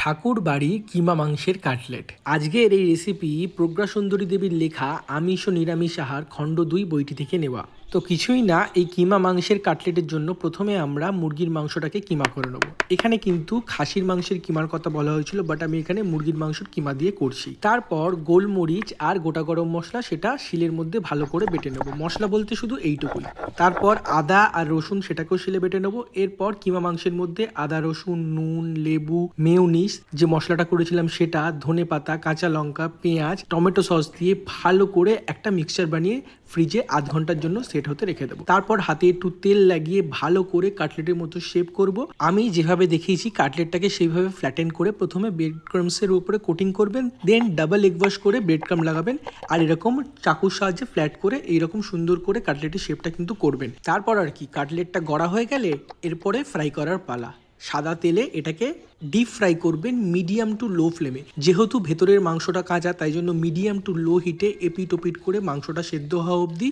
ঠাকুর বাড়ি কিমা মাংসের কাটলেট। আজকের এই রেসিপি প্রজ্ঞা সুন্দরী দেবীর লেখা আমিষ ও নিরামিষ আহার খণ্ড 2 বইটি থেকে নেওয়া। তো কিছুই না, এই কিমা মাংসের কাটলেটের জন্য প্রথমে আমরা মুরগির মাংসটাকে কিমা করে নেবো। এখানে কিন্তু খাসির মাংসের কিমার কথা বলা হয়েছিল, বাট আমি এখানে মুরগির মাংসের কিমা দিয়ে করছি। তারপর গোলমরিচ আর গোটা গরম মশলা সেটা শিলের মধ্যে ভালো করে বেটে নেবো। মশলা বলতে শুধু এইটুকুই। তারপর আদা আর রসুন সেটাকেও শিলে বেটে নেবো। এরপর কিমা মাংসের মধ্যে আদা, রসুন, নুন, লেবু, মেয়োনিজ, যে মশলাটা করেছিলাম সেটা, ধনেপাতা, কাঁচা লঙ্কা, পেঁয়াজ, টমেটো সস দিয়ে ভালো করে একটা মিক্সচার বানিয়ে ফ্রিজে আধ ঘন্টার জন্য সেট হতে রেখে দেবো। তারপর হাতে একটু তেল লাগিয়ে ভালো করে কাটলেটের মতো শেপ করব। আমি যেভাবে দেখিয়েছি কাটলেটটাকে সেইভাবে ফ্ল্যাটেন করে প্রথমে ব্রেড ক্রামসের উপরে কোটিং করবেন, দেন ডাবল এগ ওয়াশ করে ব্রেড ক্রাম লাগাবেন, আর এরকম চাকুর সাহায্যে ফ্ল্যাট করে এইরকম সুন্দর করে কাটলেটের শেপটা কিন্তু করবেন। তারপর আর কি, কাটলেটটা গড়া হয়ে গেলে এরপরে ফ্রাই করার পালা। সাদা তেলে এটাকে ডিপ ফ্রাই করবেন মিডিয়াম টু লো ফ্লেমে। যেহেতু ভেতরের মাংসটা কাঁচা, তাই জন্য মিডিয়াম টু লো হিটে এপিট ওপিট করে মাংসটা সেদ্ধ হওয়া অবধি